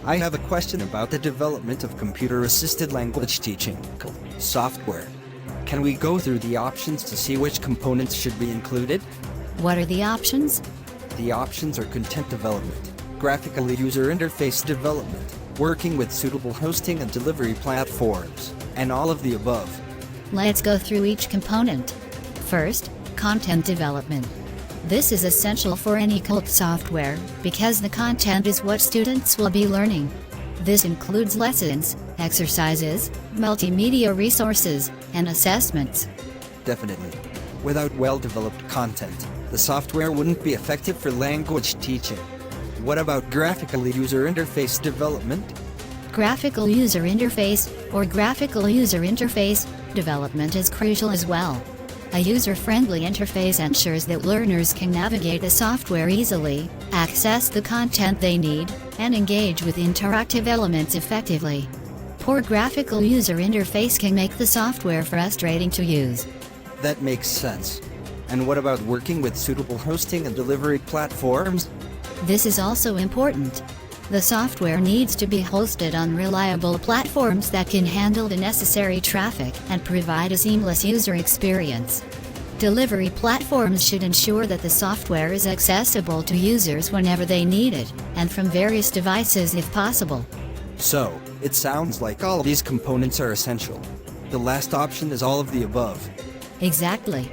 I have a question about the development of computer-assisted language teaching software. Can we go through the options to see which components should be included? What are the options? The options are content development, graphical user interface development, working with suitable hosting and delivery platforms, and all of the above. Let's go through each component. First, content development. This is essential for any CULT software, because the content is what students will be learning. This includes lessons, exercises, multimedia resources, and assessments. Definitely. Without well-developed content, the software wouldn't be effective for language teaching. What about graphical user interface development? Graphical user interface, or graphical user interface, development is crucial as well. A user-friendly interface ensures that learners can navigate the software easily, access the content they need, and engage with interactive elements effectively. Poor graphical user interface can make the software frustrating to use. That makes sense. And what about working with suitable hosting and delivery platforms? This is also important. The software needs to be hosted on reliable platforms that can handle the necessary traffic and provide a seamless user experience. Delivery platforms should ensure that the software is accessible to users whenever they need it, and from various devices if possible. So, it sounds like all these components are essential. The last option is all of the above. Exactly.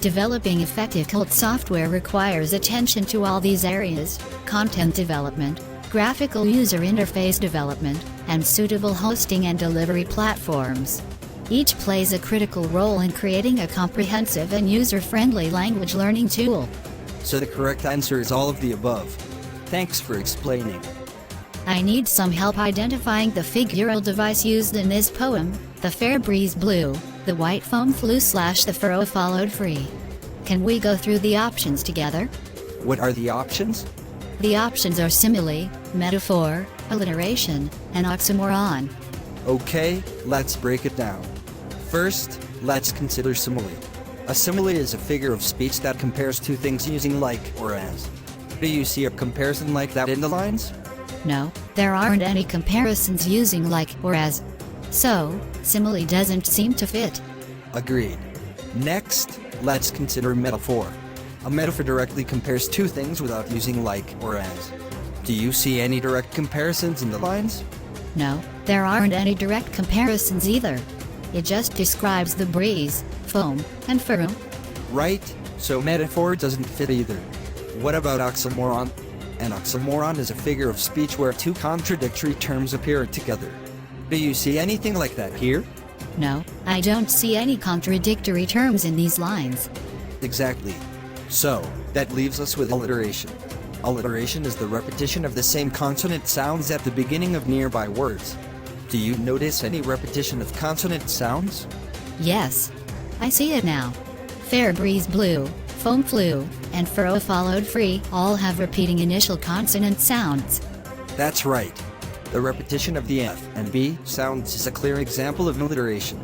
Developing effective CULT software requires attention to all these areas: content development, graphical user interface development, and suitable hosting and delivery platforms. Each plays a critical role in creating a comprehensive and user-friendly language learning tool. So the correct answer is all of the above. Thanks for explaining. I need some help identifying the figural device used in this poem: the fair breeze blew, the white foam flew/the furrow followed free. Can we go through the options together? What are the options? The options are simile, metaphor, alliteration, and oxymoron. Okay, let's break it down. First, let's consider simile. A simile is a figure of speech that compares two things using like or as. Do you see a comparison like that in the lines? No, there aren't any comparisons using like or as. So, simile doesn't seem to fit. Agreed. Next, let's consider metaphor. A metaphor directly compares two things without using like or as. Do you see any direct comparisons in the lines? No, there aren't any direct comparisons either. It just describes the breeze, foam, and furrow. Right, so metaphor doesn't fit either. What about oxymoron? An oxymoron is a figure of speech where two contradictory terms appear together. Do you see anything like that here? No, I don't see any contradictory terms in these lines. Exactly. So, that leaves us with alliteration. Alliteration is the repetition of the same consonant sounds at the beginning of nearby words. Do you notice any repetition of consonant sounds? Yes. I see it now. Fair breeze blew, foam flew, and furrow followed free all have repeating initial consonant sounds. That's right. The repetition of the F and B sounds is a clear example of alliteration.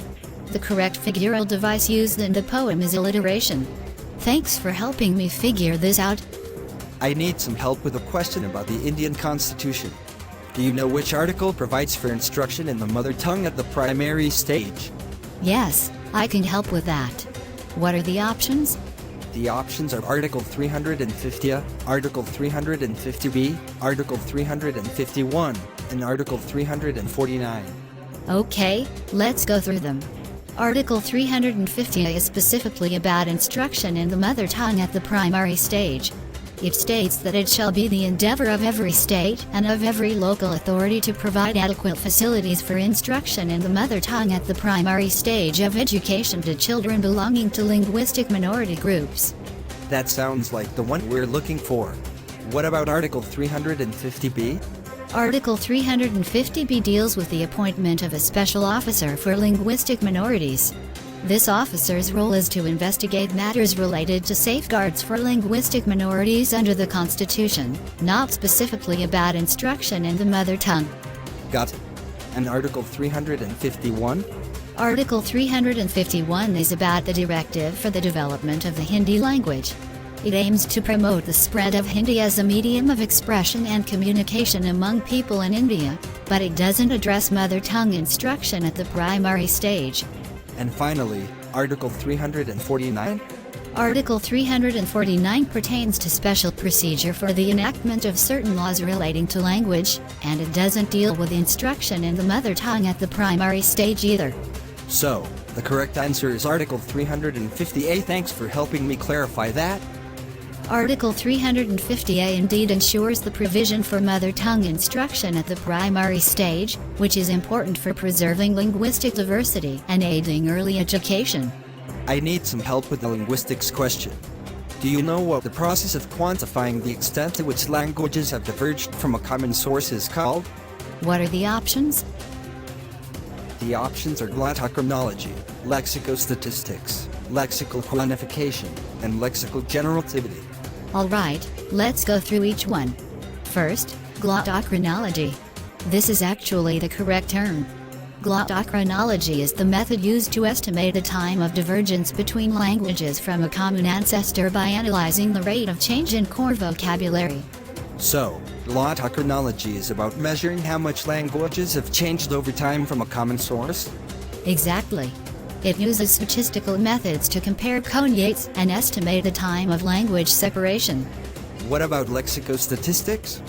The correct figural device used in the poem is alliteration. Thanks for helping me figure this out. I need some help with a question about the Indian Constitution. Do you know which article provides for instruction in the mother tongue at the primary stage? Yes, I can help with that. What are the options? The options are Article 350A, Article 350B, Article 351, and Article 349. Okay, let's go through them. Article 350 is specifically about instruction in the mother tongue at the primary stage. It states that it shall be the endeavor of every state and of every local authority to provide adequate facilities for instruction in the mother tongue at the primary stage of education to children belonging to linguistic minority groups. That sounds like the one we're looking for. What about Article 350B? Article 350B deals with the appointment of a special officer for linguistic minorities. This officer's role is to investigate matters related to safeguards for linguistic minorities under the Constitution, not specifically about instruction in the mother tongue. Got it. And Article 351? Article 351 is about the directive for the development of the Hindi language. It aims to promote the spread of Hindi as a medium of expression and communication among people in India, but it doesn't address mother tongue instruction at the primary stage. And finally, Article 349? Article 349 pertains to special procedure for the enactment of certain laws relating to language, and it doesn't deal with instruction in the mother tongue at the primary stage either. So, the correct answer is Article 350A. Thanks for helping me clarify that. Article 350A indeed ensures the provision for mother tongue instruction at the primary stage, which is important for preserving linguistic diversity and aiding early education. I need some help with the linguistics question. Do you know what the process of quantifying the extent to which languages have diverged from a common source is called? What are the options? The options are glottochronology, lexicostatistics, lexical quantification, and lexical generativity. Alright, let's go through each one. First, glottochronology. This is actually the correct term. Glottochronology is the method used to estimate the time of divergence between languages from a common ancestor by analyzing the rate of change in core vocabulary. So, glottochronology is about measuring how much languages have changed over time from a common source? Exactly. It uses statistical methods to compare cognates and estimate the time of language separation. What about lexicostatistics?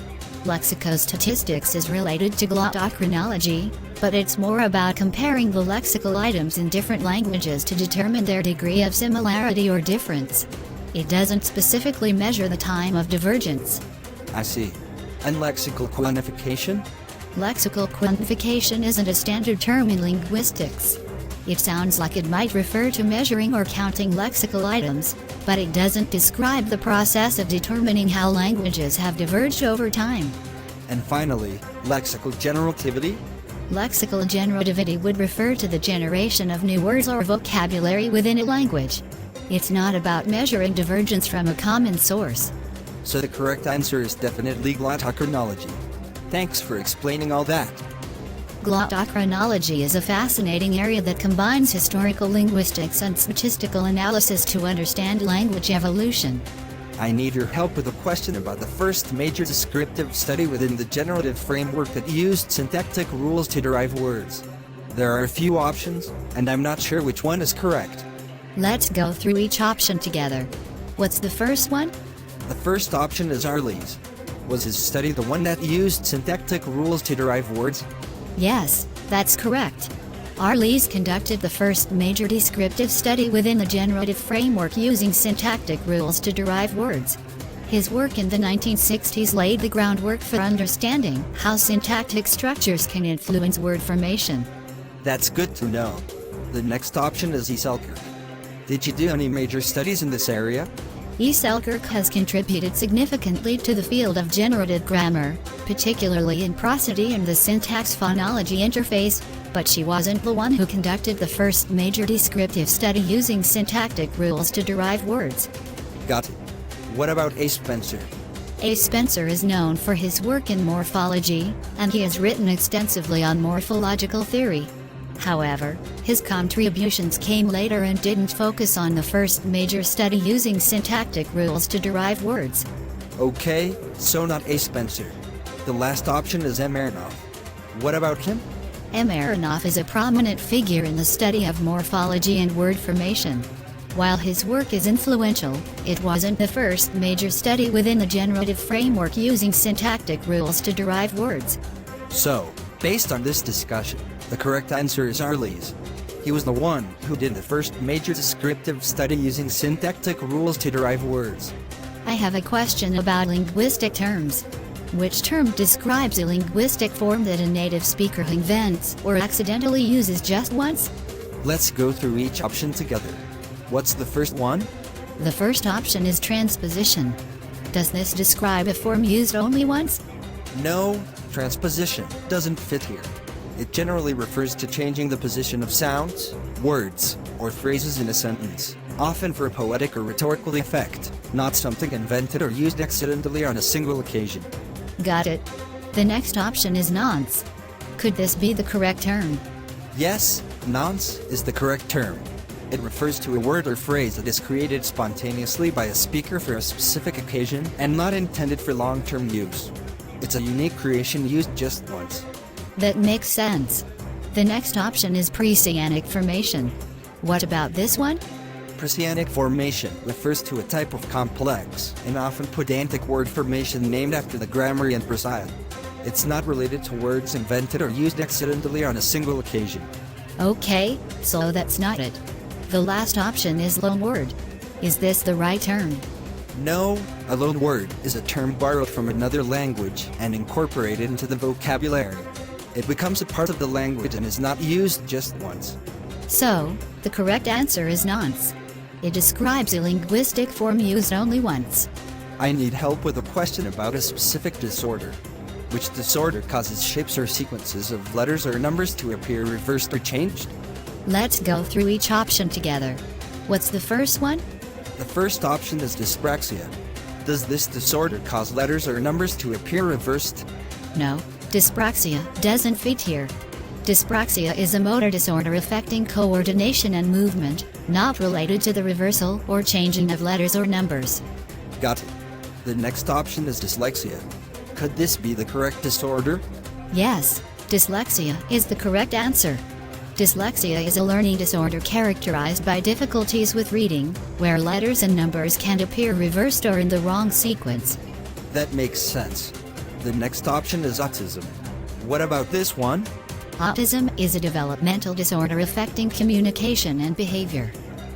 Lexicostatistics is related to glottochronology, but it's more about comparing the lexical items in different languages to determine their degree of similarity or difference. It doesn't specifically measure the time of divergence. I see. And lexical quantification? Lexical quantification isn't a standard term in linguistics. It sounds like it might refer to measuring or counting lexical items, but it doesn't describe the process of determining how languages have diverged over time. And finally, lexical generativity? Lexical generativity would refer to the generation of new words or vocabulary within a language. It's not about measuring divergence from a common source. So the correct answer is definitely glottochronology. Thanks for explaining all that. Glottochronology is a fascinating area that combines historical linguistics and statistical analysis to understand language evolution. I need your help with a question about the first major descriptive study within the generative framework that used syntactic rules to derive words. There are a few options, and I'm not sure which one is correct. Let's go through each option together. What's the first one? The first option is Arley's. Was his study the one that used syntactic rules to derive words? Yes, that's correct. Arley's conducted the first major descriptive study within the generative framework using syntactic rules to derive words. His work in the 1960s laid the groundwork for understanding how syntactic structures can influence word formation. That's good to know. The next option is E. Selkirk. Did you do any major studies in this area? E. Selkirk has contributed significantly to the field of generative grammar, particularly in prosody and the syntax-phonology interface, but she wasn't the one who conducted the first major descriptive study using syntactic rules to derive words. Got it. What about A. Spencer? A. Spencer is known for his work in morphology, and he has written extensively on morphological theory. However, his contributions came later and didn't focus on the first major study using syntactic rules to derive words. Okay, so not A. Spencer. The last option is M. Aronoff. What about him? M. Aronoff is a prominent figure in the study of morphology and word formation. While his work is influential, it wasn't the first major study within the generative framework using syntactic rules to derive words. So, based on this discussion, the correct answer is Arley's. He was the one who did the first major descriptive study using syntactic rules to derive words. I have a question about linguistic terms. Which term describes a linguistic form that a native speaker invents or accidentally uses just once? Let's go through each option together. What's the first one? The first option is transposition. Does this describe a form used only once? No, transposition doesn't fit here. It generally refers to changing the position of sounds, words, or phrases in a sentence, often for a poetic or rhetorical effect, not something invented or used accidentally on a single occasion. Got it. The next option is nonce. Could this be the correct term? Yes, nonce is the correct term. It refers to a word or phrase that is created spontaneously by a speaker for a specific occasion and not intended for long-term use. It's a unique creation used just once. That makes sense. The next option is Precyannic formation. What about this one? Precyannic formation refers to a type of complex and often pedantic word formation named after the grammarian Precyon. It's not related to words invented or used accidentally on a single occasion. Okay, so that's not it. The last option is loanword. Is this the right term? No, a loan word is a term borrowed from another language and incorporated into the vocabulary. It becomes a part of the language and is not used just once. So, the correct answer is nonce. It describes a linguistic form used only once. I need help with a question about a specific disorder. Which disorder causes shapes or sequences of letters or numbers to appear reversed or changed? Let's go through each option together. What's the first one? The first option is dyspraxia. Does this disorder cause letters or numbers to appear reversed? No, dyspraxia doesn't fit here. Dyspraxia is a motor disorder affecting coordination and movement, not related to the reversal or changing of letters or numbers. Got it. The next option is dyslexia. Could this be the correct disorder? Yes, dyslexia is the correct answer. Dyslexia is a learning disorder characterized by difficulties with reading, where letters and numbers can appear reversed or in the wrong sequence. That makes sense. The next option is autism. What about this one? Autism is a developmental disorder affecting communication and behavior.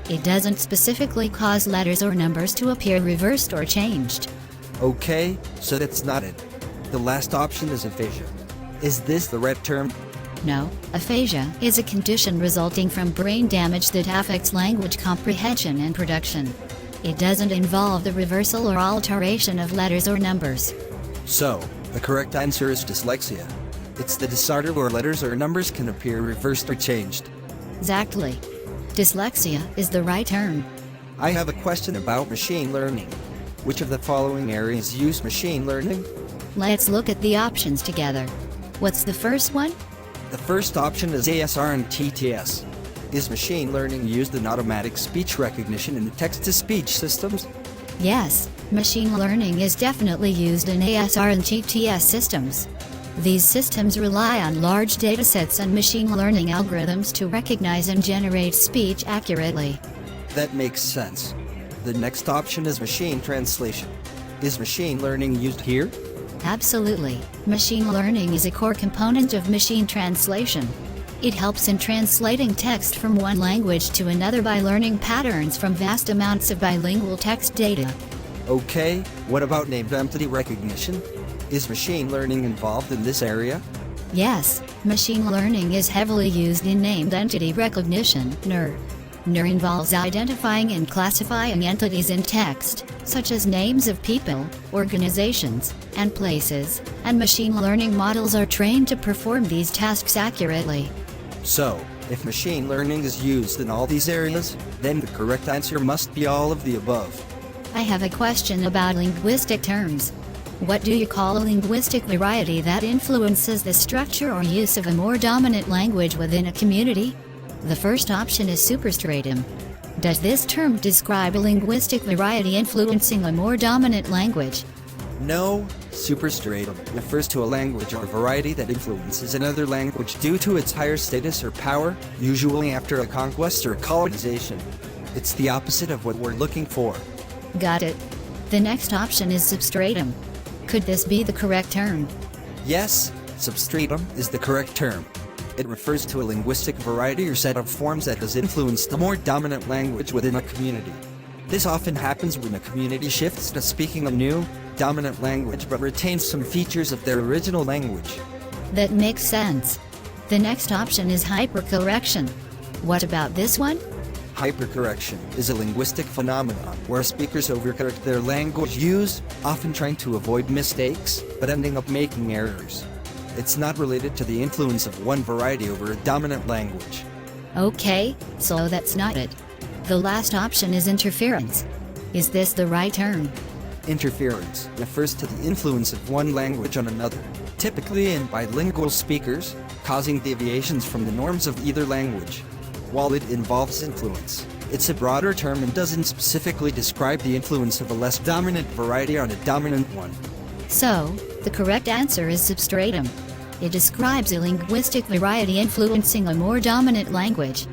It doesn't specifically cause letters or numbers to appear reversed or changed. Okay, so that's not it. The last option is aphasia. Is this the right term? No, aphasia is a condition resulting from brain damage that affects language comprehension and production. It doesn't involve the reversal or alteration of letters or numbers. So, the correct answer is dyslexia. It's the disorder where letters or numbers can appear reversed or changed. Exactly. Dyslexia is the right term. I have a question about machine learning. Which of the following areas use machine learning? Let's look at the options together. What's the first one? The first option is ASR and TTS. Is machine learning used in automatic speech recognition and text-to-speech systems? Yes, machine learning is definitely used in ASR and TTS systems. These systems rely on large datasets and machine learning algorithms to recognize and generate speech accurately. That makes sense. The next option is machine translation. Is machine learning used here? Absolutely. Machine learning is a core component of machine translation. It helps in translating text from one language to another by learning patterns from vast amounts of bilingual text data. Okay, what about named entity recognition? Is machine learning involved in this area? Yes, machine learning is heavily used in named entity recognition, NER. NER involves identifying and classifying entities in text, such as names of people, organizations, and places, and machine learning models are trained to perform these tasks accurately. So, if machine learning is used in all these areas, then the correct answer must be all of the above. I have a question about linguistic terms. What do you call a linguistic variety that influences the structure or use of a more dominant language within a community? The first option is superstratum. Does this term describe a linguistic variety influencing a more dominant language? No, superstratum refers to a language or variety that influences another language due to its higher status or power, usually after a conquest or colonization. It's the opposite of what we're looking for. Got it. The next option is substratum. Could this be the correct term? Yes, substratum is the correct term. It refers to a linguistic variety or set of forms that has influenced the more dominant language within a community. This often happens when a community shifts to speaking a new, dominant language but retains some features of their original language. That makes sense. The next option is hypercorrection. What about this one? Hypercorrection is a linguistic phenomenon where speakers overcorrect their language use, often trying to avoid mistakes, but ending up making errors. It's not related to the influence of one variety over a dominant language. Okay, so that's not it. The last option is interference. Is this the right term? Interference refers to the influence of one language on another, typically in bilingual speakers, causing deviations from the norms of either language. While it involves influence, it's a broader term and doesn't specifically describe the influence of a less dominant variety on a dominant one. So, the correct answer is substratum. It describes a linguistic variety influencing a more dominant language.